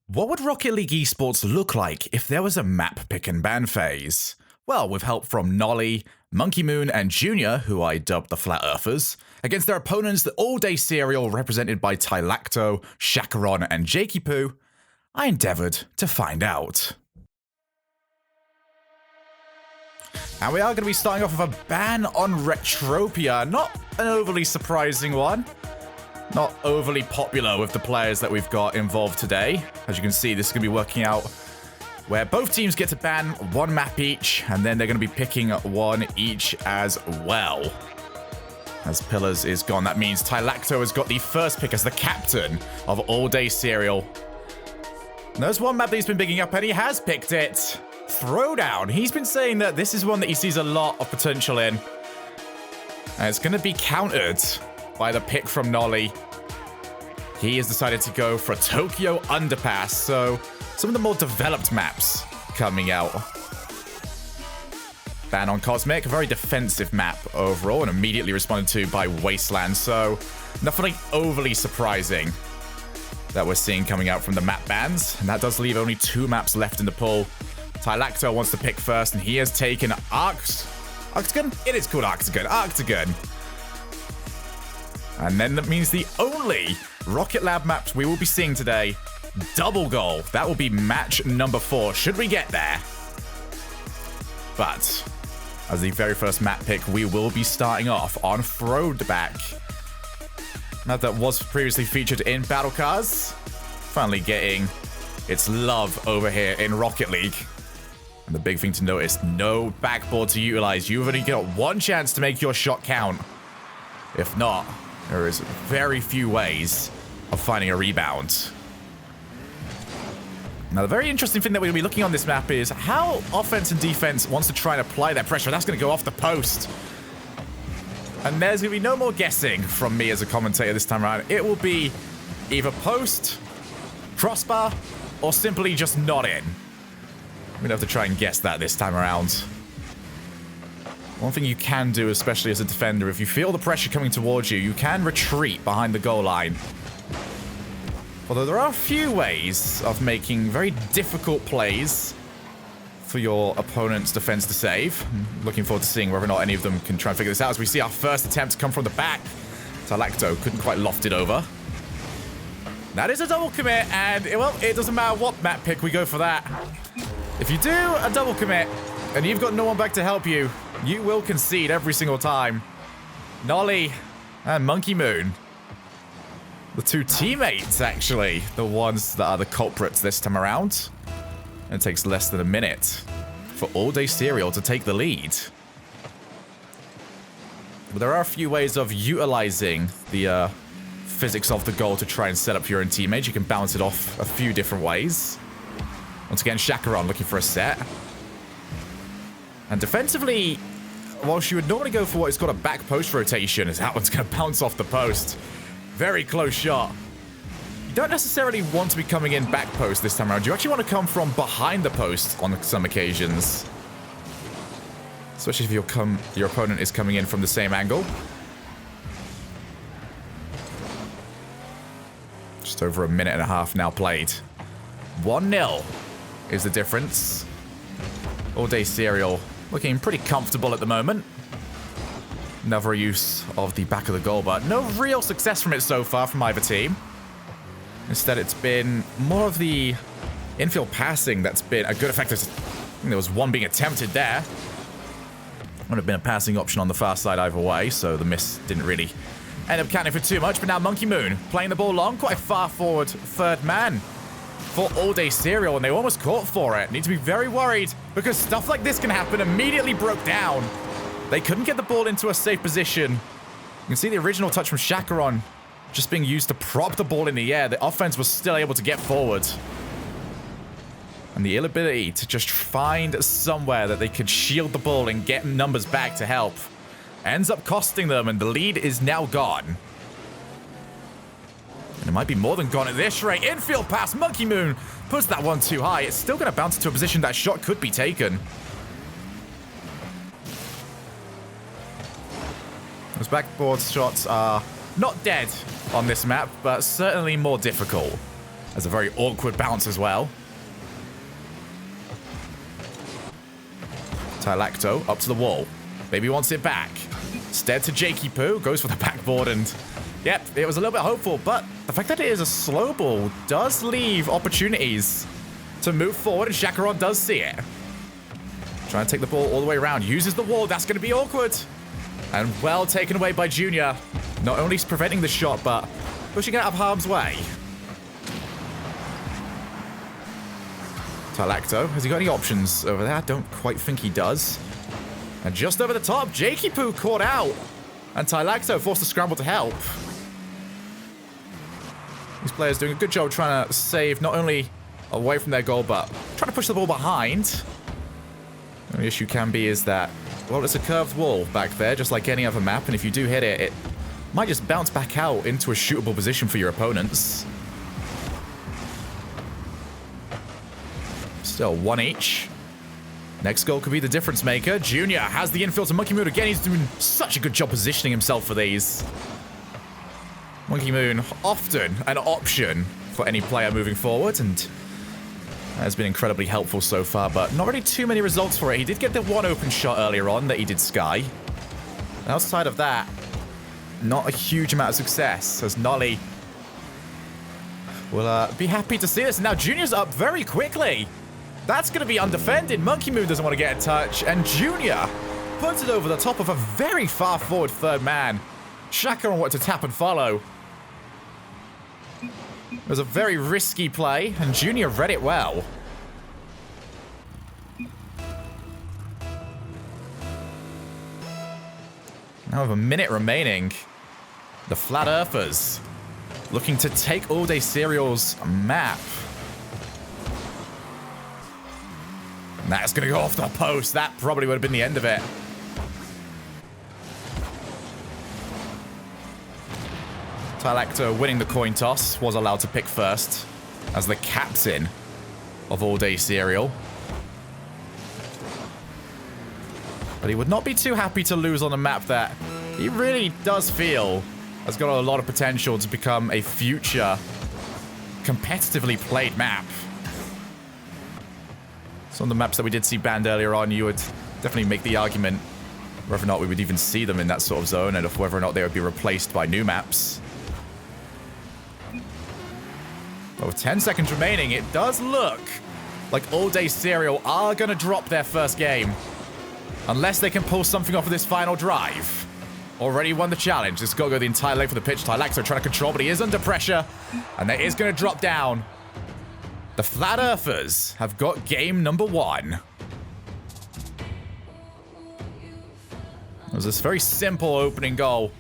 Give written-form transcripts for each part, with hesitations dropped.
What would Rocket League Esports look like if there was a map pick and ban phase? Well, with help from Noly, Monkey Moon, and Junior, who I dubbed the Flat Earthers, against their opponents, the all-day serial represented by Tylacto, Shakaron, and Jakeypoo, I endeavored to find out. And we are going to be starting off with a ban on Retropia. Not an overly surprising one. Not overly popular with the players that we've got involved today. As you can see, this is going to be working out where both teams get to ban one map each, and then they're going to be picking one each as well. As Pillars is gone, that means Tylacto has got the first pick as the captain of All Day Serial. And there's one map that he's been picking up, and he has picked it. Throwdown. He's been saying that this is one that he sees a lot of potential in. And it's going to be countered by the pick from Noly. He has decided to go for a Tokyo Underpass, so some of the more developed maps coming out. Ban on Cosmic, a very defensive map overall, and immediately responded to by Wasteland, so nothing overly surprising that we're seeing coming out from the map bans. And that does leave only 2 maps left in the pool. Tylacto wants to pick first, and he has taken Octagon? It is called Octagon. And then that means the only Rocket Lab maps we will be seeing today, Double Goal. That will be match number 4, should we get there. But as the very first map pick, we will be starting off on Throwback. Map that was previously featured in Battle Cars, finally getting its love over here in Rocket League. And the big thing to notice, no backboard to utilize. You've only got one chance to make your shot count. If not, there is very few ways of finding a rebound. Now, the very interesting thing that we're going to be looking on this map is how offense and defense wants to try and apply their pressure. That's going to go off the post. And there's going to be no more guessing from me as a commentator this time around. It will be either post, crossbar, or simply just not in. I'm going to have to try and guess that this time around. One thing you can do, especially as a defender, if you feel the pressure coming towards you, you can retreat behind the goal line. Although there are a few ways of making very difficult plays for your opponent's defense to save. I'm looking forward to seeing whether or not any of them can try and figure this out as we see our first attempt come from the back. Tylacto couldn't quite loft it over. That is a double commit, and, well, it doesn't matter what map pick we go for that. If you do a double commit, and you've got no one back to help you, you will concede every single time. Noly and Monkey Moon, the 2 teammates, actually, the ones that are the culprits this time around. And it takes less than a minute for All Day Serial to take the lead. But there are a few ways of utilizing the physics of the goal to try and set up your own teammate. You can bounce it off a few different ways. Once again, Shakaron looking for a set. And defensively, whilst you would normally go for what is called a back post rotation, as that one's going to bounce off the post. Very close shot. You don't necessarily want to be coming in back post this time around. You actually want to come from behind the post on some occasions. Especially if your opponent is coming in from the same angle. Just over a minute and a half now played. 1-0 is the difference. All Day Serial looking pretty comfortable at the moment. Another use of the back of the goal, but no real success from it so far from either team. Instead, it's been more of the infield passing that's been a good effect. I think there was one being attempted there. Would have been a passing option on the far side either way, so the miss didn't really end up counting for too much. But now Monkey Moon playing the ball long, quite far forward, third man for All Day Serial, and they were almost caught for it. Need to be very worried because stuff like this can happen. Immediately broke down. They couldn't get the ball into a safe position. You can see the original touch from Shakaron just being used to prop the ball in the air. The offense was still able to get forward. And the inability to just find somewhere that they could shield the ball and get numbers back to help ends up costing them, and the lead is now gone. And it might be more than gone at this rate. Infield pass, Monkey Moon puts that one too high. It's still going to bounce into a position that shot could be taken. Those backboard shots are not dead on this map, but certainly more difficult. That's a very awkward bounce as well. Tylacto up to the wall. Maybe wants it back. Instead to Jakeypoo. Goes for the backboard and... Yep, it was a little bit hopeful, but the fact that it is a slow ball does leave opportunities to move forward, and Shakaron does see it. Trying to take the ball all the way around. Uses the wall. That's going to be awkward. And well taken away by Junior. Not only preventing the shot, but pushing it out of harm's way. Tylacto, has he got any options over there? I don't quite think he does. And just over the top, Jakeypoo caught out. And Tylacto forced to scramble to help. These players doing a good job trying to save not only away from their goal, but trying to push the ball behind. The only issue can be is that, well, it's a curved wall back there, just like any other map, and if you do hit it, it might just bounce back out into a shootable position for your opponents. Still one each. Next goal could be the difference maker. Junior has the infield to Monkey Moon again. He's doing such a good job positioning himself for these. Monkey Moon, often an option for any player moving forward, and has been incredibly helpful so far, but not really too many results for it. He did get the one open shot earlier on that he did Sky. And outside of that, not a huge amount of success, as Noly will be happy to see this. Now Junior's up very quickly. That's going to be undefended. Monkey Moon doesn't want to get a touch, and Junior puts it over the top of a very far forward third man. Shakaron wanted to tap and follow. It was a very risky play, and Junior read it well. Now with a minute remaining, the Flat Earthers looking to take All Day Cereal's map. And that's going to go off the post. That probably would have been the end of it. Tylacto winning the coin toss, was allowed to pick first as the captain of All Day Cereal. But he would not be too happy to lose on a map that he really does feel has got a lot of potential to become a future competitively played map. Some of the maps that we did see banned earlier on, you would definitely make the argument whether or not we would even see them in that sort of zone, and of whether or not they would be replaced by new maps. But with 10 seconds remaining, it does look like All Day Cereal are going to drop their first game. Unless they can pull something off of this final drive. Already won the challenge. This has got to go the entire length of the pitch. Tylacto trying to control, but he is under pressure. And that is going to drop down. The Flat Earthers have got game number 1. It was this very simple opening goal.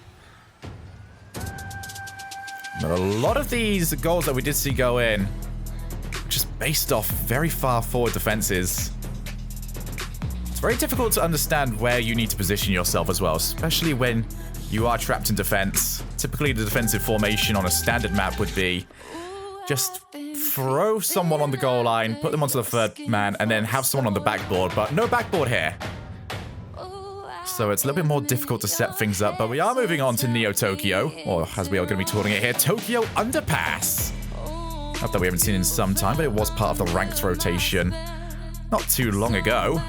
But a lot of these goals that we did see go in, just based off very far forward defenses. It's very difficult to understand where you need to position yourself as well, especially when you are trapped in defense. Typically, the defensive formation on a standard map would be just throw someone on the goal line, put them onto the third man, and then have someone on the backboard, but no backboard here. So it's a little bit more difficult to set things up, but we are moving on to Neo Tokyo, or as we are going to be calling it here, Tokyo Underpass. Not that we haven't seen in some time, but it was part of the ranked rotation not too long ago.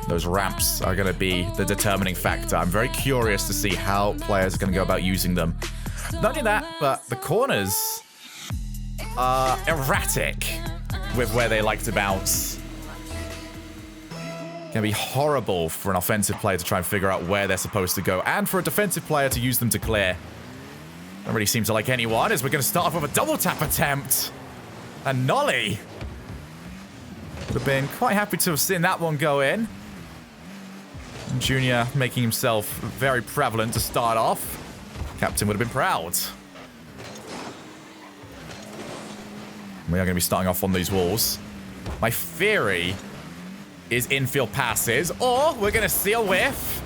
Those ramps are going to be the determining factor. I'm very curious to see how players are going to go about using them. Not only that, but the corners are erratic with where they like to bounce. Can be horrible for an offensive player to try and figure out where they're supposed to go, and for a defensive player to use them to clear. Don't really seem to like anyone, as we're going to start off with a double tap attempt. And Noly would have been quite happy to have seen that one go in. And Junior making himself very prevalent to start off. Captain would have been proud. We are going to be starting off on these walls. My theory is infield passes, or we're going to see a whiff,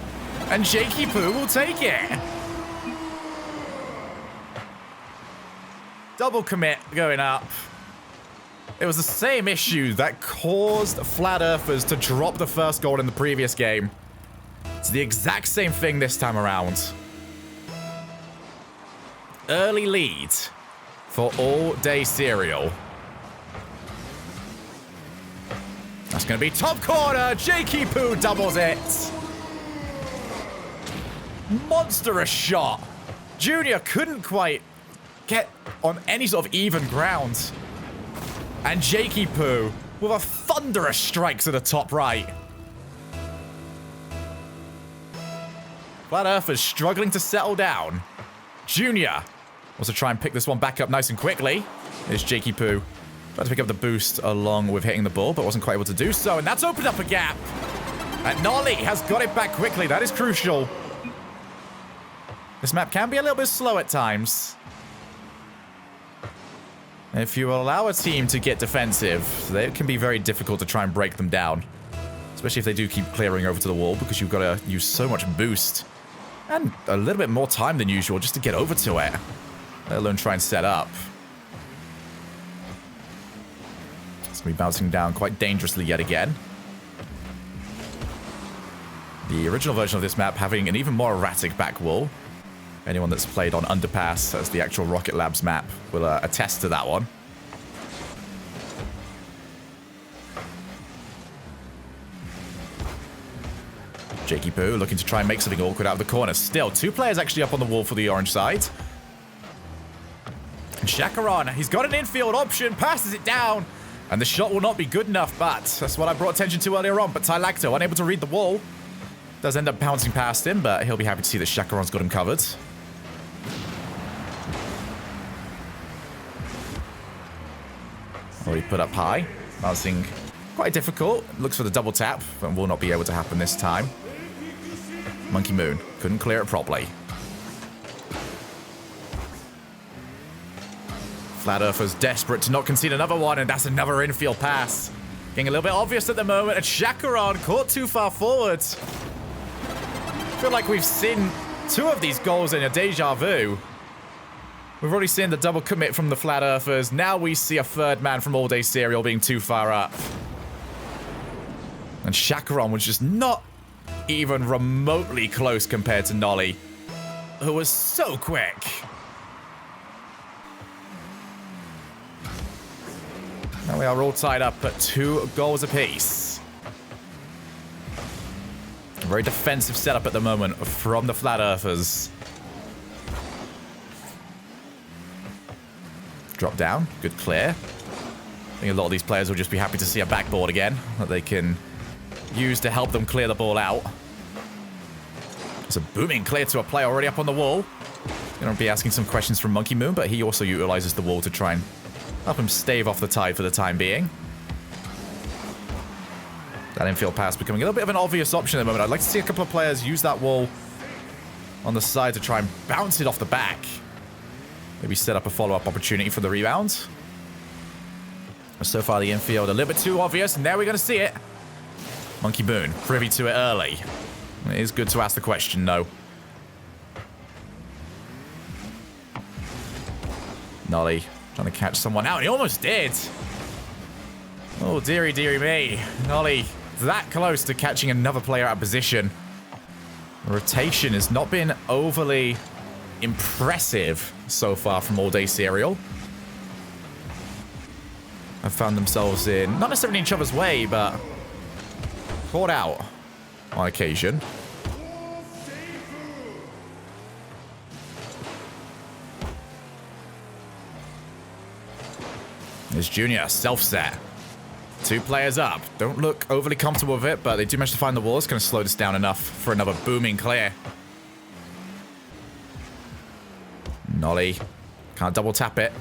and Jakeypoo will take it. Double commit going up. It was the same issue that caused Flat Earthers to drop the first goal in the previous game. It's the exact same thing this time around. Early lead for All Day Cereal. That's going to be top corner. Jakeypoo doubles it. Monstrous shot. Junior couldn't quite get on any sort of even ground. And Jakeypoo with a thunderous strike to the top right. Flat Earthers struggling to settle down. Junior wants to try and pick this one back up nice and quickly. There's Jakeypoo. Tried to pick up the boost along with hitting the ball, but wasn't quite able to do so. And that's opened up a gap. And Noly has got it back quickly. That is crucial. This map can be a little bit slow at times. If you allow a team to get defensive, it can be very difficult to try and break them down. Especially if they do keep clearing over to the wall, because you've got to use so much boost. And a little bit more time than usual just to get over to it. Let alone try and set up. It's going to be bouncing down quite dangerously yet again. The original version of this map having an even more erratic back wall. Anyone that's played on Underpass, as the actual Rocket Labs map, will attest to that one. Jakeypoo looking to try and make something awkward out of the corner. Still, 2 players actually up on the wall for the orange side. And Shakaron, he's got an infield option, passes it down. And the shot will not be good enough, but that's what I brought attention to earlier on. But Tylacto, unable to read the wall, does end up bouncing past him, but he'll be happy to see that Shakaron's got him covered. Already put up high. Bouncing quite difficult. Looks for the double tap, but will not be able to happen this time. Monkey Moon couldn't clear it properly. Flat Earthers desperate to not concede another one, and that's another infield pass. Getting a little bit obvious at the moment, and Shakaron caught too far forward. I feel like we've seen 2 of these goals in a deja vu. We've already seen the double commit from the Flat Earthers. Now we see a 3rd man from All Day Cereal being too far up. And Shakaron was just not even remotely close compared to Noly, who was so quick. Now we are all tied up at 2 goals apiece. A very defensive setup at the moment from the Flat Earthers. Drop down. Good clear. I think a lot of these players will just be happy to see a backboard again that they can use to help them clear the ball out. It's a booming clear to a player already up on the wall. Going to be asking some questions from Monkey Moon, but he also utilizes the wall to try and help him stave off the tide for the time being. That infield pass becoming a little bit of an obvious option at the moment. I'd like to see a couple of players use that wall on the side to try and bounce it off the back. Maybe set up a follow-up opportunity for the rebound. So far, the infield a little bit too obvious, and now we're going to see it. Monkey Moon, privy to it early. It is good to ask the question, though. Noly trying to catch someone out, and he almost did. Oh, dearie, dearie me. Noly that close to catching another player out of position. The rotation has not been overly impressive so far from All Day Cereal. Have found themselves in, not necessarily in each other's way, but caught out on occasion. There's Junior, self-set. 2 players up. Don't look overly comfortable with it, but they do manage to find the wall. It's going to slow this down enough for another booming clear. Noly can't double tap it.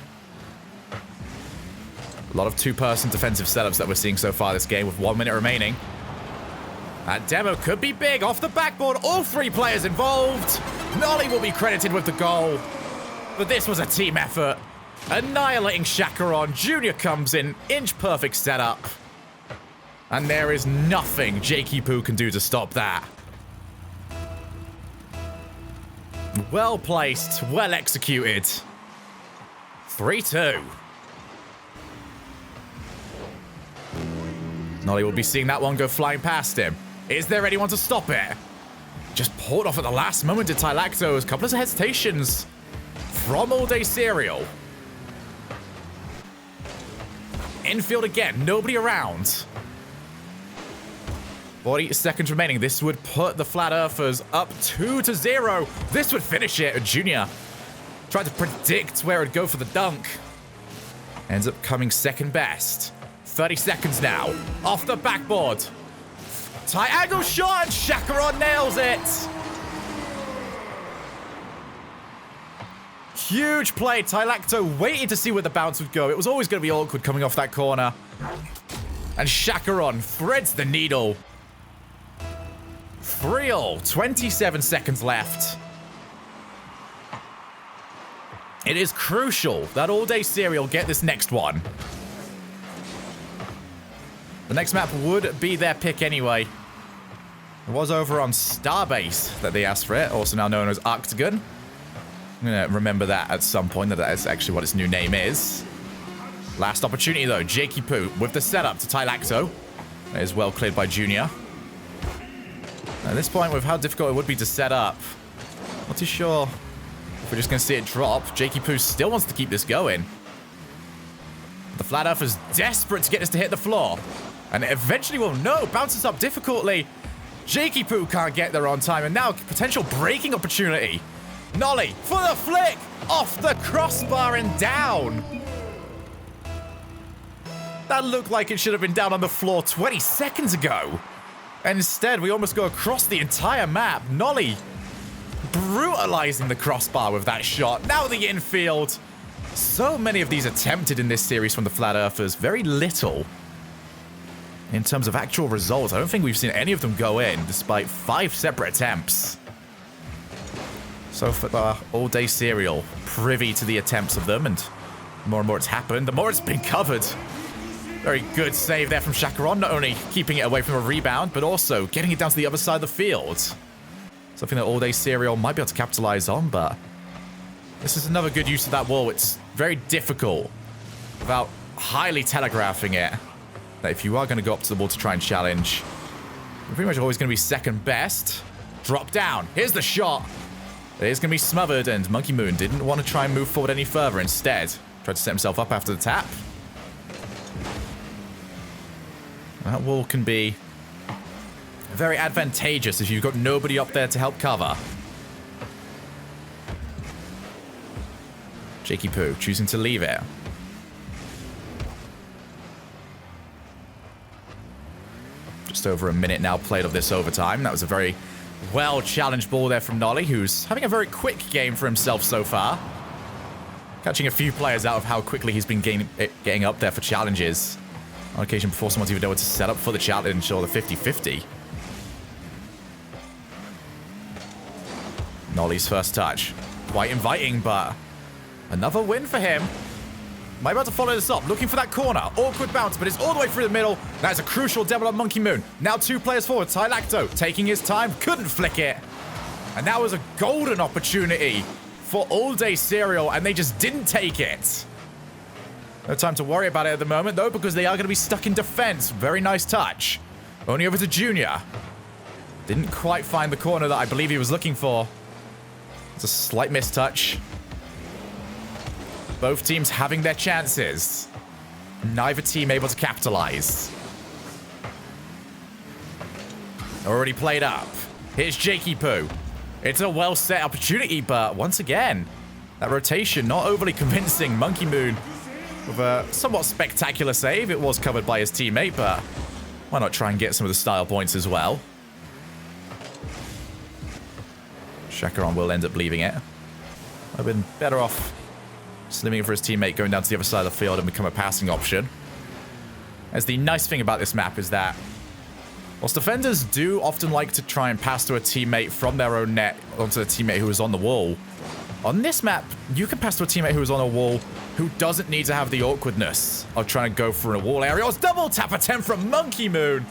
A lot of 2-person defensive setups that we're seeing so far this game with 1 minute remaining. That demo could be big off the backboard. All 3 players involved. Noly will be credited with the goal. But this was a team effort. Annihilating Shakaron. Junior comes in. Inch perfect setup. And there is nothing Jakeypoo can do to stop that. Well placed. Well executed. 3-2. Noly will be seeing that one go flying past him. Is there anyone to stop it? Just pulled off at the last moment to Tylacto. A couple of hesitations from All Day Cereal. Infield again. Nobody around. 40 seconds remaining. This would put the Flat Earthers up 2-0. This would finish it. Junior tried to predict where it'd go for the dunk. Ends up coming second best. 30 seconds now. Off the backboard. Triangle shot, and Shakaron nails it. Huge play. Tylacto waited to see where the bounce would go. It was always going to be awkward coming off that corner. And Shakaron threads the needle. 3-0. 27 seconds left. It is crucial that All Day Serial get this next one. The next map would be their pick anyway. It was over on Starbase that they asked for it, also now known as Octagon. I'm going to remember that at some point, that is actually what its new name is. Last opportunity, though. Jakeypoo with the setup to Tylacto. That is well cleared by Junior. At this point, with how difficult it would be to set up, not too sure if we're just going to see it drop. Jakeypoo still wants to keep this going. The Flat Earth is desperate to get this to hit the floor. And it eventually will. No, bounces up difficultly. Jakeypoo can't get there on time. And now potential breaking opportunity. Noly for the flick. Off the crossbar and down. That looked like it should have been down on the floor 20 seconds ago. And instead, we almost go across the entire map. Noly brutalizing the crossbar with that shot. Now the infield. So many of these attempted in this series from the Flat Earthers. Very little in terms of actual results. I don't think we've seen any of them go in, despite 5 separate attempts. So for the All Day Serial, privy to the attempts of them, and the more it's happened, the more it's been covered. Very good save there from Shakaron, not only keeping it away from a rebound, but also getting it down to the other side of the field. Something that All Day Serial might be able to capitalize on, but this is another good use of that wall. It's very difficult, without highly telegraphing it, that if you are going to go up to the wall to try and challenge, you're pretty much always going to be second best. Drop down. Here's the shot. It is going to be smothered, and Monkey Moon didn't want to try and move forward any further. Instead, tried to set himself up after the tap. That wall can be very advantageous if you've got nobody up there to help cover. Jakeypoo choosing to leave it. Just over a minute now played of this overtime. That was a very well-challenged ball there from Noly, who's having a very quick game for himself so far. Catching a few players out of how quickly he's been getting up there for challenges. On occasion before someone's even able to set up for the challenge or the 50-50. Noly's first touch. Quite inviting, but another win for him. Am I about to follow this up? Looking for that corner. Awkward bounce, but it's all the way through the middle. That is a crucial double on Monkey Moon. Now 2 players forward. Tylacto taking his time. Couldn't flick it. And that was a golden opportunity for All Day Serial, and they just didn't take it. No time to worry about it at the moment, though, because they are going to be stuck in defense. Very nice touch. Only over to Junior. Didn't quite find the corner that I believe he was looking for. It's a slight mistouch. Both teams having their chances. Neither team able to capitalize. Already played up. Here's Jakeypoo. It's a well-set opportunity, but once again, that rotation not overly convincing. Monkey Moon with a somewhat spectacular save. It was covered by his teammate, but why not try and get some of the style points as well? Shakaron will end up leaving it. I've been better off slimming it for his teammate, going down to the other side of the field and become a passing option. As the nice thing about this map is that whilst defenders do often like to try and pass to a teammate from their own net onto the teammate who is on the wall, on this map, you can pass to a teammate who is on a wall who doesn't need to have the awkwardness of trying to go for a wall area. It's double tap attempt from Monkey Moon.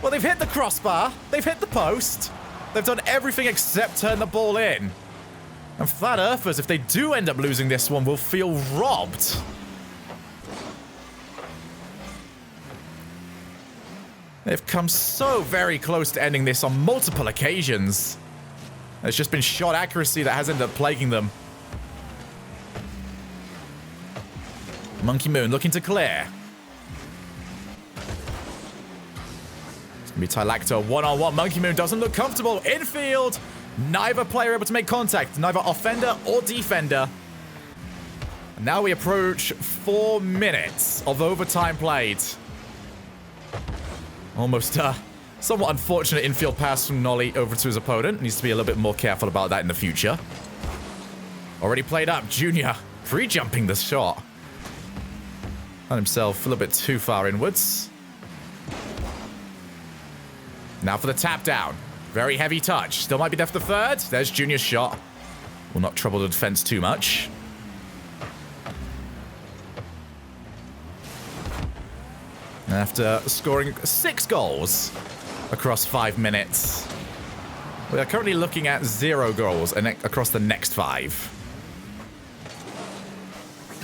Well, they've hit the crossbar. They've hit the post. They've done everything except turn the ball in. And Flat Earthers, if they do end up losing this one, will feel robbed. They've come so very close to ending this on multiple occasions. It's just been shot accuracy that has ended up plaguing them. Monkey Moon looking to clear. Be Tylacto one-on-one. Monkey Moon doesn't look comfortable. Infield. Neither player able to make contact. Neither offender or defender. And now we approach 4 minutes of overtime played. Almost somewhat unfortunate infield pass from Noly over to his opponent. Needs to be a little bit more careful about that in the future. Already played up. Junior pre-jumping the shot. Found himself a little bit too far inwards. Now for the tap down. Very heavy touch. Still might be there for the third. There's Junior's shot. Will not trouble the defense too much. And after scoring 6 goals across 5 minutes, we are currently looking at 0 goals across the next 5.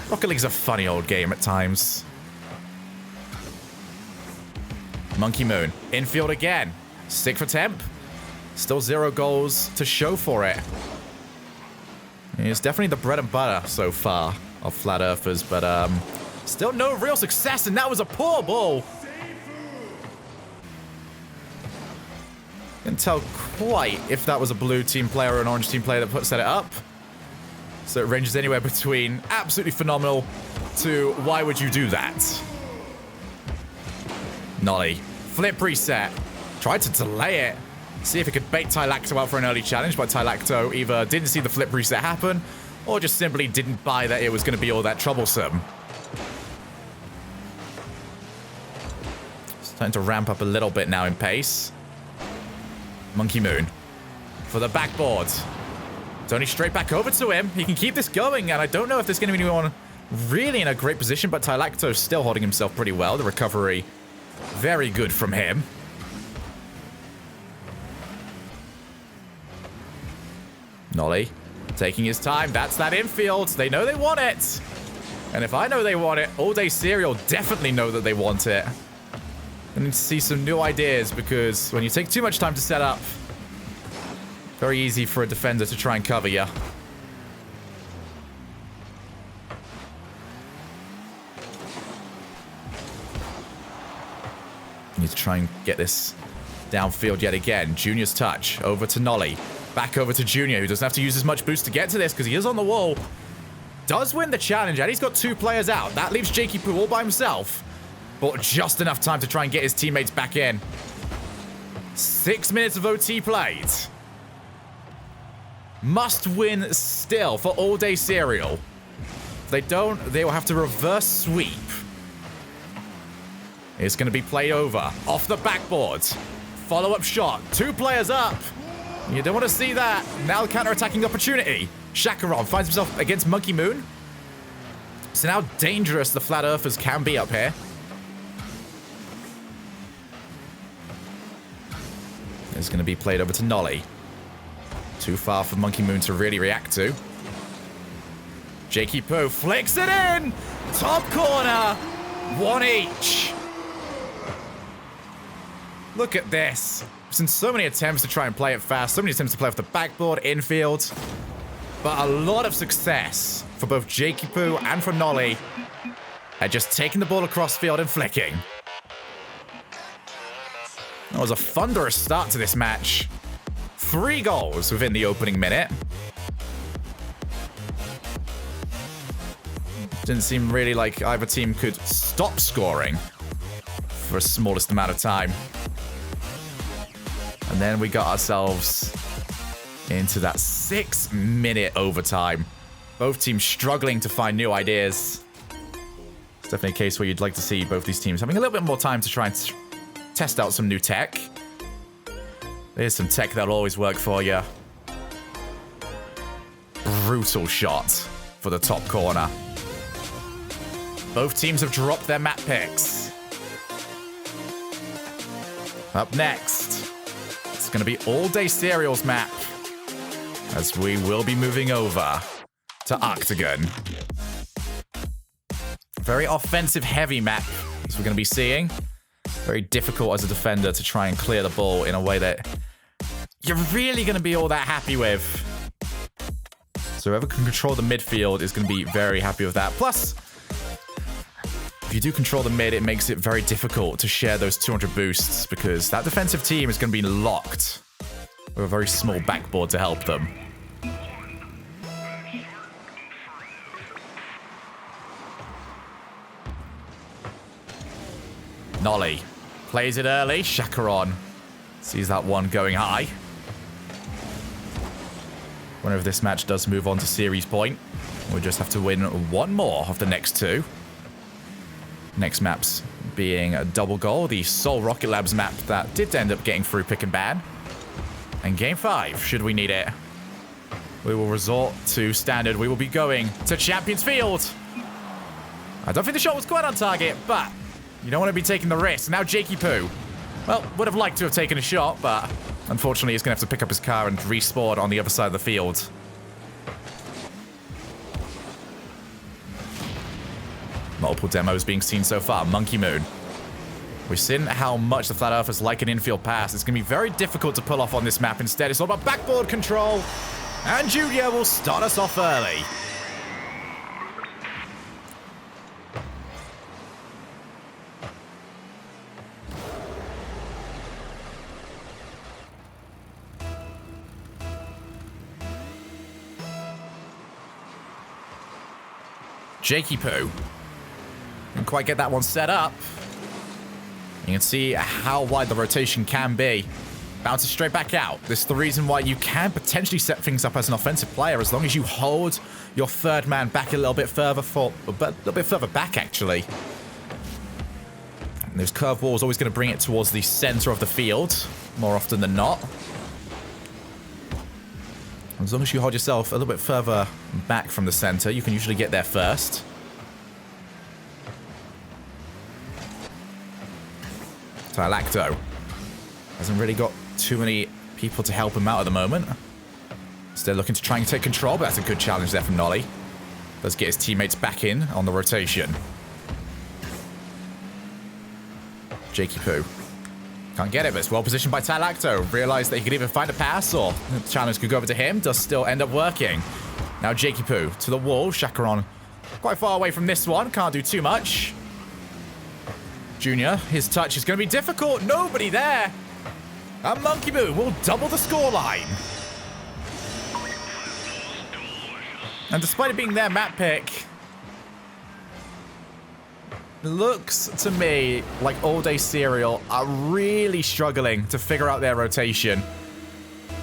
Rocket League's a funny old game at times. Monkey Moon. Infield again. Stick for temp. Still 0 goals to show for it. It's definitely the bread and butter so far of Flat Earthers, but still no real success, and that was a poor ball. Can't tell quite if that was a blue team player or an orange team player that set it up. So it ranges anywhere between absolutely phenomenal to why would you do that? Noly. Flip reset. Tried to delay it. See if it could bait Tylacto out for an early challenge, but Tylacto either didn't see the flip reset happen or just simply didn't buy that it was going to be all that troublesome. It's starting to ramp up a little bit now in pace. Monkey Moon for the backboard. Tony straight back over to him. He can keep this going, and I don't know if there's going to be anyone really in a great position, but Tylacto's still holding himself pretty well. The recovery, very good from him. Noly taking his time. That's that infield. They know they want it. And if I know they want it, All Day Cereal definitely know that they want it. I need to see some new ideas, because when you take too much time to set up, very easy for a defender to try and cover you. Need to try and get this downfield yet again. Junior's touch over to Noly. Back over to Junior, who doesn't have to use as much boost to get to this because he is on the wall. Does win the challenge, and he's got 2 players out. That leaves Jakeypoo all by himself. But just enough time to try and get his teammates back in. 6 minutes of OT played. Must win still for All Day Cereal. If they don't, they will have to reverse sweep. It's going to be played over. Off the backboard. Follow-up shot. 2 players up. You don't want to see that. Now counter-attacking opportunity. Shakaron finds himself against Monkey Moon. So how dangerous the Flat Earthers can be up here. It's going to be played over to Noly. Too far for Monkey Moon to really react to. Jakeypoo flicks it in! Top corner! 1 each. Look at this. Since so many attempts to try and play it fast, so many attempts to play off the backboard, infield, but a lot of success for both Jakeypoo and for Noly at just taking the ball across field and flicking. That was a thunderous start to this match. 3 goals within the opening minute. Didn't seem really like either team could stop scoring for the smallest amount of time. And then we got ourselves into that 6-minute overtime. Both teams struggling to find new ideas. It's definitely a case where you'd like to see both these teams having a little bit more time to try and test out some new tech. There's some tech that'll always work for you. Brutal shot for the top corner. Both teams have dropped their map picks. Up next, it's going to be All Day Cereal's map, as we will be moving over to Octagon. Very offensive heavy map, as we're going to be seeing. Very difficult as a defender to try and clear the ball in a way that you're really going to be all that happy with. So whoever can control the midfield is going to be very happy with that. Plus, If you do control the mid, it makes it very difficult to share those 200 boosts because that defensive team is going to be locked with a very small backboard to help them. Noly plays it early. Shakaron sees that one going high. Whenever this match does move on to series point, we'll just have to win one more of the next two. Next map's being a double goal, the Seoul Rocket Labs map that did end up getting through pick and ban. And game 5, should we need it, we will resort to standard. We will be going to Champions Field. I don't think the shot was quite on target, but you don't want to be taking the risk. Now Jakeypoo, well, would have liked to have taken a shot, but unfortunately he's going to have to pick up his car and respawn on the other side of the field. Multiple demos being seen so far. Monkey Moon. We've seen how much the Flat Earthers like an infield pass. It's going to be very difficult to pull off on this map. Instead, it's all about backboard control. And Junior will start us off early. Jakeypoo. Didn't quite get that one set up. You can see how wide the rotation can be. Bounces straight back out. This is the reason why you can potentially set things up as an offensive player as long as you hold your third man back a little bit further back actually. And those curved walls always going to bring it towards the center of the field more often than not. As long as you hold yourself a little bit further back from the center, you can usually get there first. Tylacto hasn't really got too many people to help him out at the moment. Still looking to try and take control, but that's a good challenge there from Noly. Does get his teammates back in on the rotation. Jakeypoo can't get it, but it's well positioned by Tylacto. Realized that he could either find a pass or the challenge could go over to him. Does still end up working. Now Jakeypoo to the wall. Shakaron quite far away from this one. Can't do too much. Junior, his touch is going to be difficult. Nobody there. And Monkey Moon will double the scoreline. And despite it being their map pick, it looks to me like All Day Cereal are really struggling to figure out their rotation.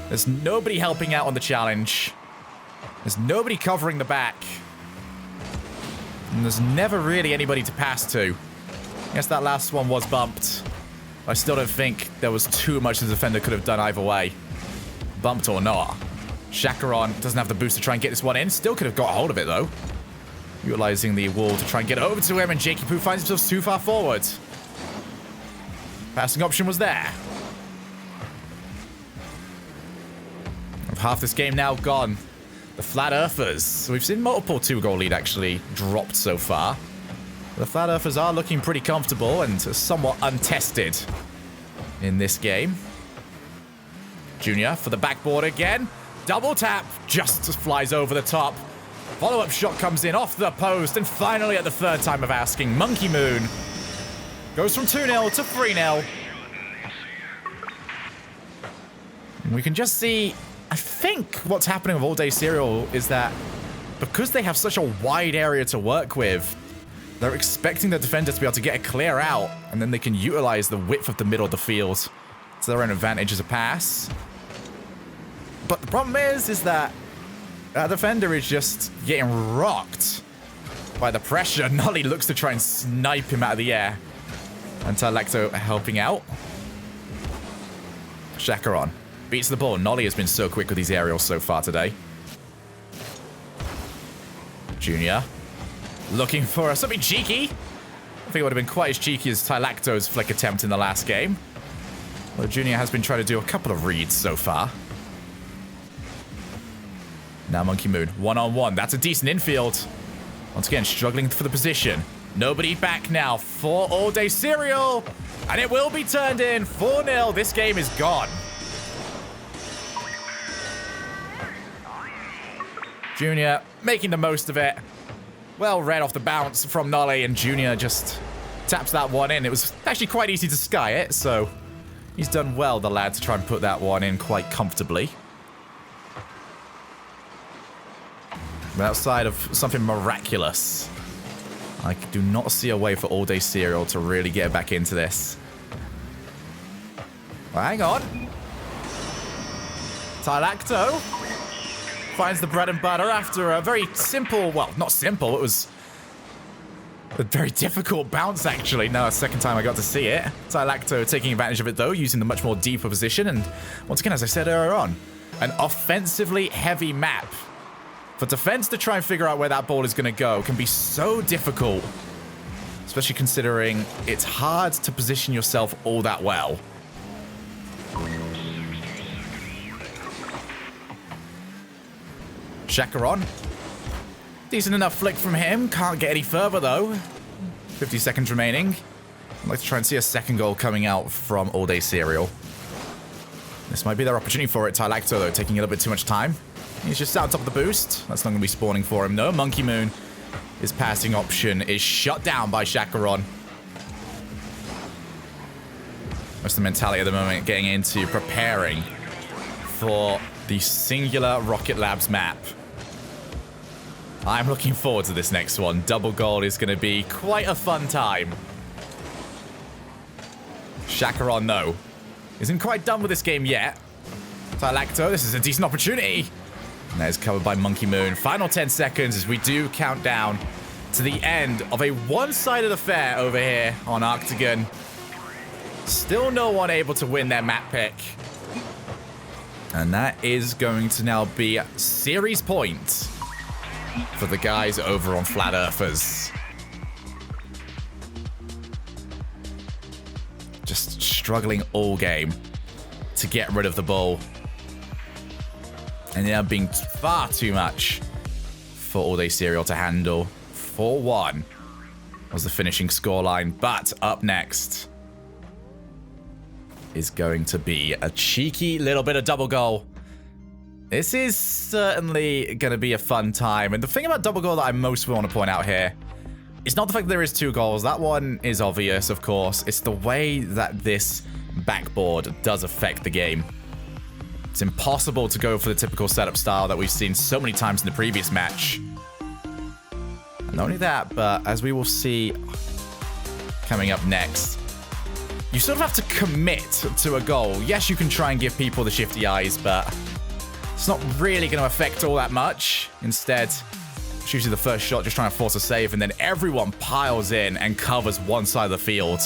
There's nobody helping out on the challenge. There's nobody covering the back. And there's never really anybody to pass to. Yes, that last one was bumped. I still don't think there was too much the defender could have done either way. Bumped or not. Shakaron doesn't have the boost to try and get this one in. Still could have got a hold of it, though. Utilizing the wall to try and get over to him, and Jakeypoo finds himself too far forward. Passing option was there. With half this game now gone, the Flat Earthers. We've seen multiple 2-goal lead actually dropped so far. The Flat Earthers are looking pretty comfortable and somewhat untested in this game. Junior for the backboard again. Double tap, just flies over the top. Follow-up shot comes in off the post, and finally at the third time of asking, Monkey Moon goes from 2-0 to 3-0. We can just see, I think what's happening with All Day Cereal is that because they have such a wide area to work with, they're expecting the defender to be able to get a clear out, and then they can utilize the width of the middle of the field to their own advantage as a pass. But the problem is that that defender is just getting rocked by the pressure. Noly looks to try and snipe him out of the air. And Tylacto helping out. Shakaron beats the ball. Noly has been so quick with these aerials so far today. Junior looking for something cheeky. I think it would have been quite as cheeky as Tylacto's flick attempt in the last game. Well, Junior has been trying to do a couple of reads so far. Now Monkey Moon, one-on-one. That's a decent infield. Once again, struggling for the position. Nobody back now for All Day Cereal. And it will be turned in. 4-0. This game is gone. Junior making the most of it. Well read off the bounce from Noly, and Junior just taps that one in. It was actually quite easy to sky it, so he's done well, the lad, to try and put that one in quite comfortably. But outside of something miraculous, I do not see a way for All Day Cereal to really get back into this. Well, hang on. Tylacto finds the bread and butter after a very simple, well, not simple, it was a very difficult bounce, actually. No, a second time I got to see it. Tylacto taking advantage of it, though, using the much more deeper position. And once again, as I said earlier on, an offensively heavy map. For defense to try and figure out where that ball is going to go can be so difficult, especially considering it's hard to position yourself all that well. Shakaron. Decent enough flick from him. Can't get any further, though. 50 seconds remaining. I'd like to try and see a second goal coming out from All Day Cereal. This might be their opportunity for it. Tylacto, though, taking a little bit too much time. He's just out on top of the boost. That's not going to be spawning for him, though. Monkey Moon, his passing option, is shut down by Shakaron. That's the mentality at the moment, getting into preparing for the singular Rocket Labs map. I'm looking forward to this next one. Double goal is going to be quite a fun time. Shakaron, though, isn't quite done with this game yet. Tylacto, this is a decent opportunity. And that is covered by Monkey Moon. Final 10 seconds as we do count down to the end of a one-sided affair over here on Octagon. Still no one able to win their map pick. And that is going to now be series points for the guys over on Flat Earthers. Just struggling all game to get rid of the ball. And now being far too much for All Day Cereal to handle. 4-1 was the finishing scoreline. But up next is going to be a cheeky little bit of double goal. This is certainly going to be a fun time. And the thing about double goal that I most want to point out here is not the fact that there is 2 goals. That one is obvious, of course. It's the way that this backboard does affect the game. It's impossible to go for the typical setup style that we've seen so many times in the previous match. And not only that, but as we will see coming up next, you sort of have to commit to a goal. Yes, you can try and give people the shifty eyes, but it's not really going to affect all that much. Instead, it's usually the first shot just trying to force a save, and then everyone piles in and covers one side of the field.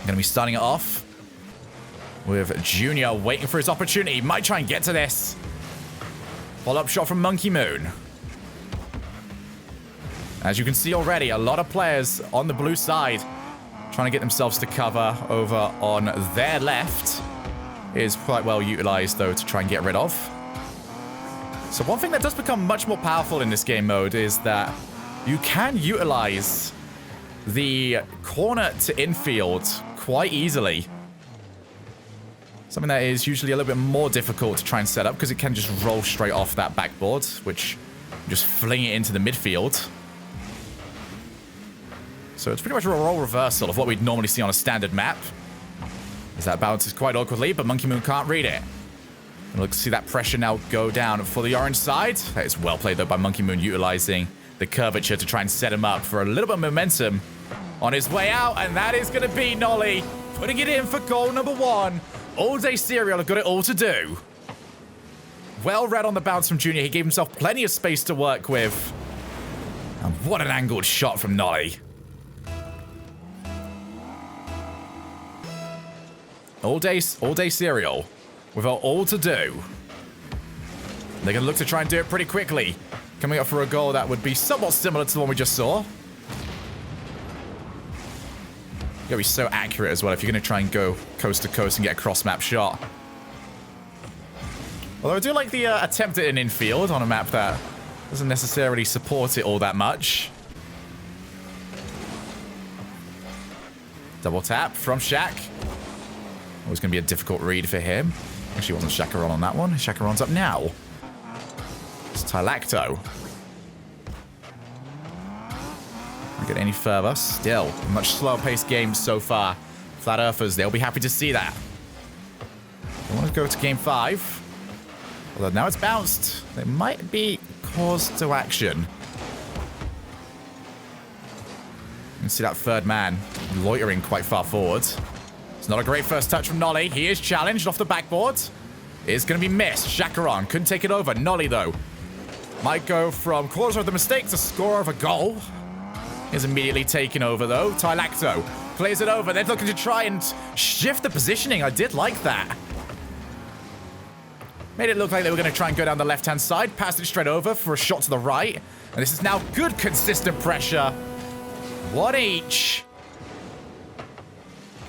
Going to be starting it off with Junior waiting for his opportunity. Might try and get to this. Follow-up shot from Monkey Moon. As you can see already, a lot of players on the blue side trying to get themselves to cover over on their left. Is quite well utilized, though, to try and get rid of. So one thing that does become much more powerful in this game mode is that you can utilize the corner to infield quite easily. Something that is usually a little bit more difficult to try and set up because it can just roll straight off that backboard, which just fling it into the midfield. So it's pretty much a role reversal of what we'd normally see on a standard map. As that bounces quite awkwardly, but Monkey Moon can't read it. And look to see that pressure now go down for the orange side. That is well played, though, by Monkey Moon, utilizing the curvature to try and set him up for a little bit of momentum on his way out. And that is going to be Noly putting it in for goal number 1. All Day Cereal have got it all to do. Well read on the bounce from Junior. He gave himself plenty of space to work with. And what an angled shot from Noly. All day Cereal with all to do. They're going to look to try and do it pretty quickly. Coming up for a goal that would be somewhat similar to the one we just saw. You gotta be so accurate as well if you're going to try and go coast to coast and get a cross-map shot. Although I do like the attempt at an infield on a map that Doesn't necessarily support it all that much. Double tap from Shaq. Always going to be a difficult read for him. Actually, wasn't Shakaron on that one. Shakaron's up now. It's Tylacto. Not get any further. Still, a much slower paced game so far. Flat Earthers, they'll be happy to see that. They want to go to game 5. Although now it's bounced. They might be caused to action. You can see that third man loitering quite far forward. It's not a great first touch from Noly. He is challenged off the backboard. It's going to be missed. Shakaron couldn't take it over. Noly, though, might go from causer of the mistake to scorer of a goal. Is immediately taken over, though. Tylacto plays it over. They're looking to try and shift the positioning. I did like that. Made it look like they were going to try and go down the left-hand side. Passed it straight over for a shot to the right. And this is now good, consistent pressure. One each.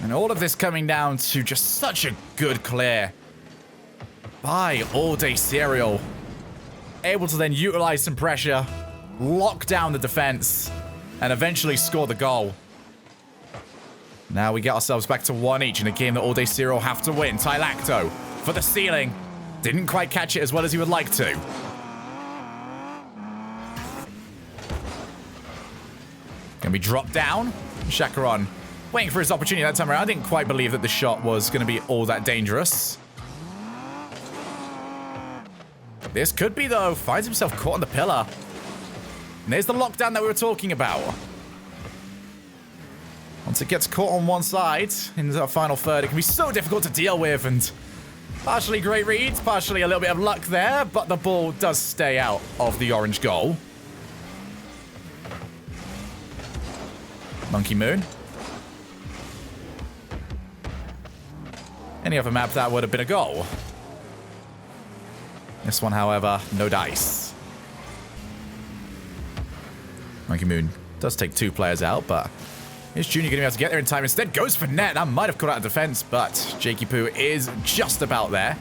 And all of this coming down to just such a good clear by All Day Cereal. Able to then utilize some pressure, lock down the defense, and eventually score the goal. Now we get ourselves back to one each in a game that All Day Cereal have to win. Tylacto for the ceiling. Didn't quite catch it as well as he would like to. Gonna be dropped down. Shakaron waiting for his opportunity that time around. I didn't quite believe that the shot was going to be all that dangerous. This could be, though. Finds himself caught on the pillar. And there's the lockdown that we were talking about. Once it gets caught on one side in the final third, it can be so difficult to deal with. And partially great reads, partially a little bit of luck there, but the ball does stay out of the orange goal. Monkey Moon. Any other map, that would have been a goal. This one, however, no dice. Monkey Moon does take 2 players out, but is Junior going to be able to get there in time? Instead, goes for net. That might have caught out of defense, but Jakeypoo is just about there.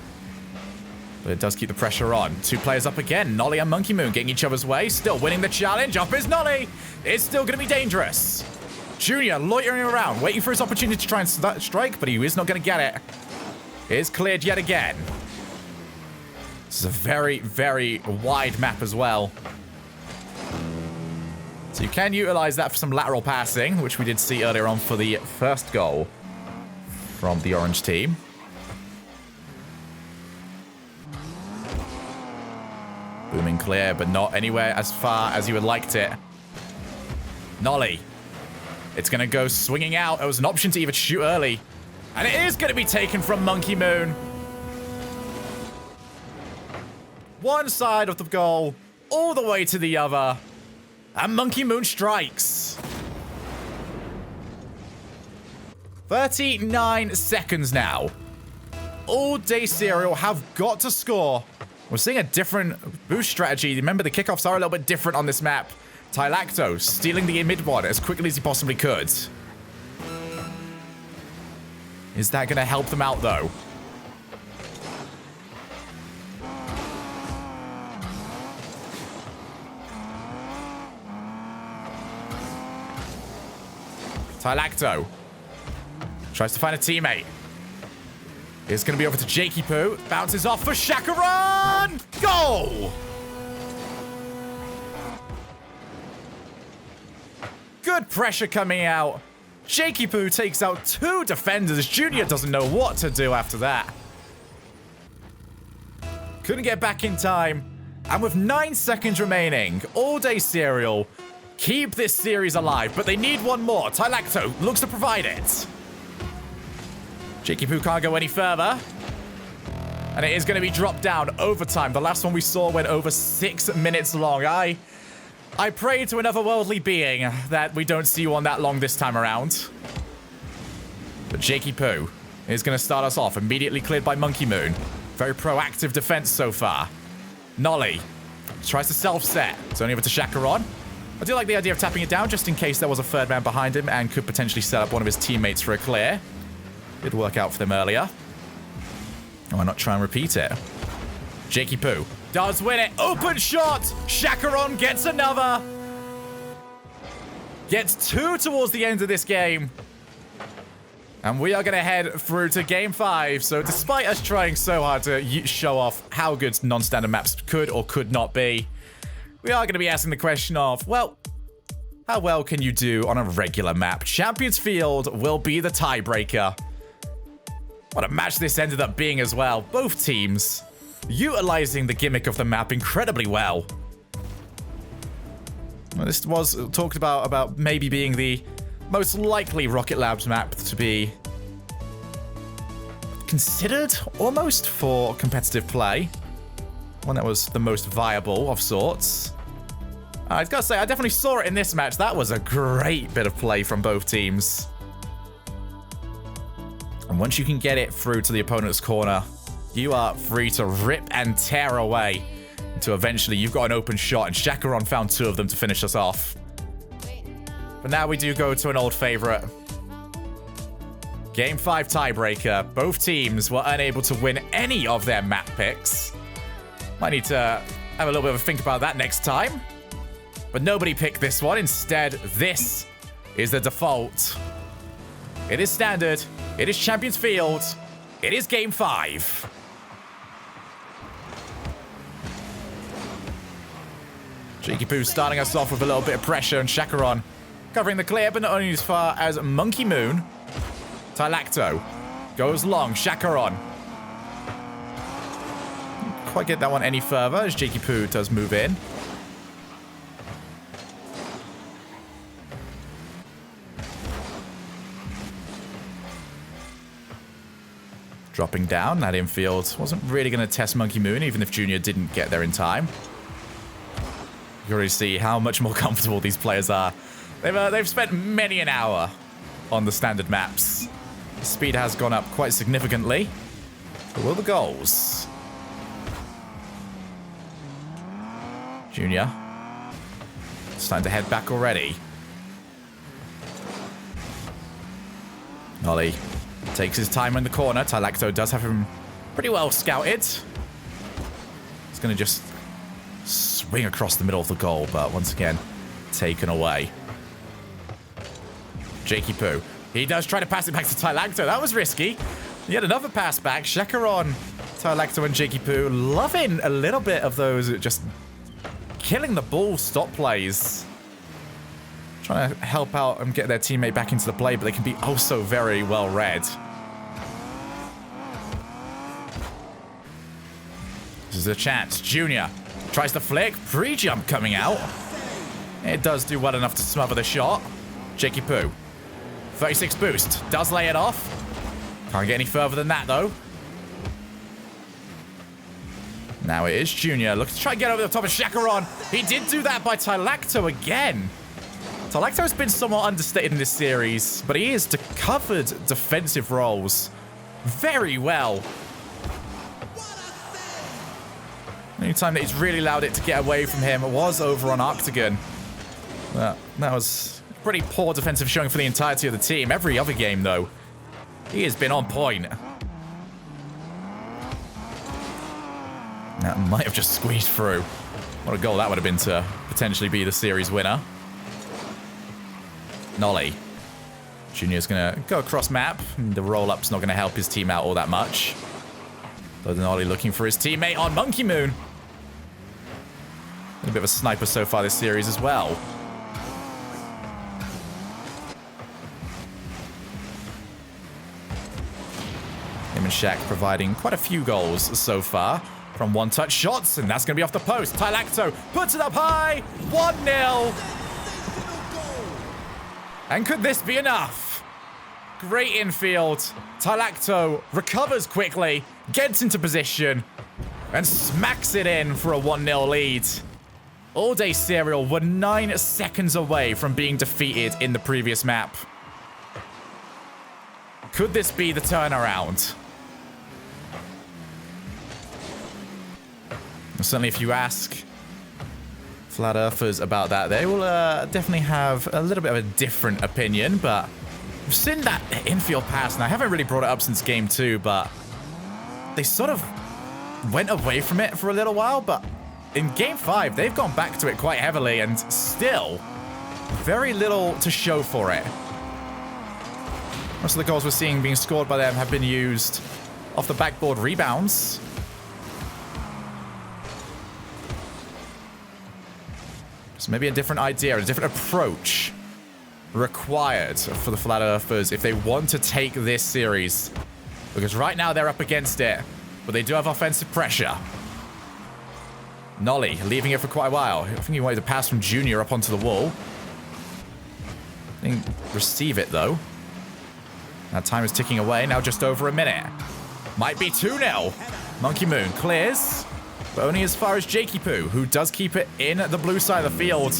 But it does keep the pressure on. 2 players up again. Noly and Monkey Moon getting each other's way. Still winning the challenge. Up is Noly. It's still going to be dangerous. Junior loitering around, waiting for his opportunity to try and strike, but he is not going to get it. It is cleared yet again. This is a very, very wide map as well. So you can utilize that for some lateral passing, which we did see earlier on for the first goal from the orange team. Booming clear, but not anywhere as far as you would liked it. Noly. It's going to go swinging out. It was an option to even shoot early. And it is going to be taken from Monkey Moon. One side of the goal, all the way to the other. And Monkey Moon strikes. 39 seconds now. All Day Cereal have got to score. We're seeing a different boost strategy. Remember, the kickoffs are a little bit different on this map. Tylacto stealing the mid one as quickly as he possibly could. Is that going to help them out, though? Tylacto tries to find a teammate. It's going to be over to Jakeypoo. Bounces off for Shakaron! Goal! Good pressure coming out. Jakeypoo takes out 2 defenders. Junior doesn't know what to do after that. Couldn't get back in time. And with 9 seconds remaining, All Day Cereal keep this series alive, but they need one more. Tylacto looks to provide it. Jakeypoo can't go any further. And it is going to be dropped down overtime. The last one we saw went over 6 minutes long. I pray to an otherworldly being that we don't see you on that long this time around. But Jakeypoo is going to start us off. Immediately cleared by Monkey Moon. Very proactive defense so far. Noly tries to self-set. It's only over to Shakaron. I do like the idea of tapping it down just in case there was a third man behind him and could potentially set up one of his teammates for a clear. Did work out for them earlier. Why not try and repeat it? Jakeypoo Does win it. Open shot. Shakaron gets another. Gets 2 towards the end of this game. And we are going to head through to Game 5. So despite us trying so hard to show off how good non-standard maps could or could not be, we are going to be asking the question of, well, how well can you do on a regular map? Champions Field will be the tiebreaker. What a match this ended up being as well. Both teams utilizing the gimmick of the map incredibly well. Well, this was talked about maybe being the most likely Rocket Labs map to be considered almost for competitive play. One that was the most viable of sorts. I've got to say, I definitely saw it in this match. That was a great bit of play from both teams. And once you can get it through to the opponent's corner, you are free to rip and tear away until eventually you've got an open shot, and Shakaron found 2 of them to finish us off. But now we do go to an old favorite. Game 5 tiebreaker. Both teams were unable to win any of their map picks. Might need to have a little bit of a think about that next time. But nobody picked this one. Instead, this is the default. It is standard. It is Champions Field. It is Game 5. Jakeypoo starting us off with a little bit of pressure, and Shakaron covering the clear, but not only as far as Monkey Moon. Tylacto goes long. Shakaron. Can't quite get that one any further as Jakeypoo does move in. Dropping down. That infield wasn't really going to test Monkey Moon, even if Junior didn't get there in time. You can already see how much more comfortable these players are. They've spent many an hour on the standard maps. The speed has gone up quite significantly. But will the goals? Junior. It's time to head back already. Noly takes his time in the corner. Tylacto does have him pretty well scouted. He's going to just swing across the middle of the goal, but once again, taken away. Jakeypoo. He does try to pass it back to Tylacto. That was risky. Yet another pass back. Shakaron, Tylacto, and Jakeypoo loving a little bit of those just killing the ball stop plays. Trying to help out and get their teammate back into the play, but they can be also very well read. This is a chance. Junior tries to flick. Pre-jump coming out. It does do well enough to smother the shot. Jakeypoo. 36 boost. Does lay it off. Can't get any further than that, though. Now it is Junior. Looks to try and get over the top of Shakaron. He did do that by Tylacto again. Tylacto has been somewhat understated in this series, but he has covered defensive roles very well. The only time that he's really allowed it to get away from him was over on Octagon. That was a pretty poor defensive showing for the entirety of the team. Every other game, though, he has been on point. That might have just squeezed through. What a goal that would have been to potentially be the series winner. Noly. Junior's going to go across map. The roll-up's not going to help his team out all that much. But Noly looking for his teammate on Monkey Moon. A bit of a sniper so far this series as well. Him and Shaq providing quite a few goals so far from one-touch shots, and that's going to be off the post. Tylacto puts it up high. 1-0. And could this be enough? Great infield. Tylacto recovers quickly, gets into position, and smacks it in for a 1-0 lead. All Day Cereal were 9 seconds away from being defeated in the previous map. Could this be the turnaround? Certainly, if you ask Flat Earthers about that, they will definitely have a little bit of a different opinion, but we've seen that infield pass, and I haven't really brought it up since game 2, but they sort of went away from it for a little while, but in Game 5, they've gone back to it quite heavily, and still very little to show for it. Most of the goals we're seeing being scored by them have been used off the backboard rebounds. So maybe a different idea, a different approach required for the Flat Earthers if they want to take this series. Because right now they're up against it, but they do have offensive pressure. Noly leaving it for quite a while. I think he wanted to pass from Junior up onto the wall. Didn't receive it though. That time is ticking away, now just over a minute. Might be 2-0. Monkey Moon clears, but only as far as Jakeypoo, who does keep it in the blue side of the field.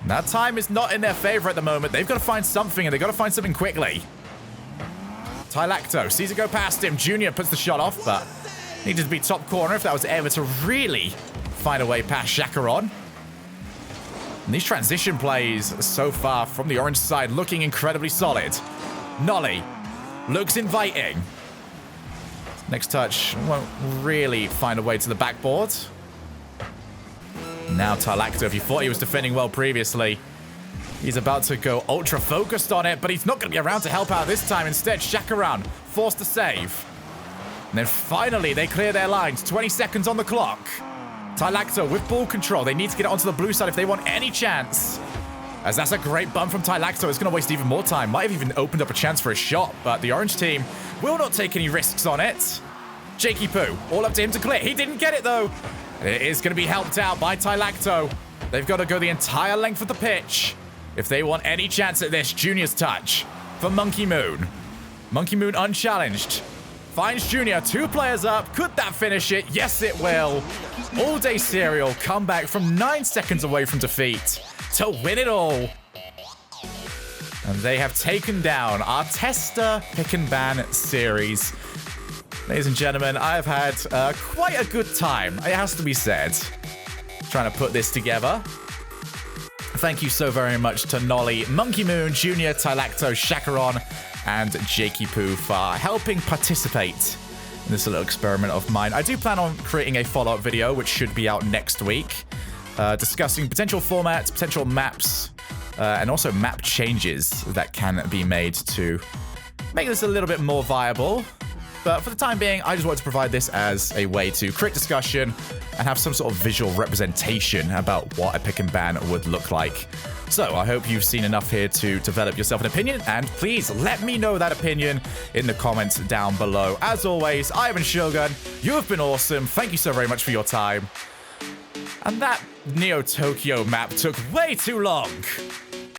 That time is not in their favor at the moment. They've got to find something, and they've got to find something quickly. Tylacto sees it go past him. Junior puts the shot off, but needed to be top corner if that was ever to really find a way past Shakaron. And these transition plays so far from the orange side looking incredibly solid. Noly looks inviting. Next touch won't really find a way to the backboard. Now Tylacto, if you thought he was defending well previously, he's about to go ultra focused on it, but he's not going to be around to help out this time. Instead, Shakaron forced to save. And then finally, they clear their lines. 20 seconds on the clock. Tylacto with ball control. They need to get it onto the blue side if they want any chance. As that's a great bump from Tylacto. It's going to waste even more time. Might have even opened up a chance for a shot, but the orange team will not take any risks on it. Jakeypoo, all up to him to clear. He didn't get it, though. It is going to be helped out by Tylacto. They've got to go the entire length of the pitch if they want any chance at this. Junior's touch for Monkey Moon. Monkey Moon unchallenged. Finds Junior, 2 players up. Could that finish it? Yes, it will. All Day Cereal come back from 9 seconds away from defeat to win it all. And they have taken down our Tester Pick and Ban series. Ladies and gentlemen, I've had quite a good time, it has to be said, trying to put this together. Thank you so very much to Noly, Monkey Moon, Junior, Tylacto, Shakaron, and Jakeypoo for helping participate in this little experiment of mine. I do plan on creating a follow-up video, which should be out next week, discussing potential formats, potential maps, and also map changes that can be made to make this a little bit more viable. But for the time being, I just wanted to provide this as a way to create discussion and have some sort of visual representation about what a pick and ban would look like. So I hope you've seen enough here to develop yourself an opinion, and please let me know that opinion in the comments down below. As always, I've been Shogun. You have been awesome. Thank you so very much for your time. And that Neo Tokyo map took way too long.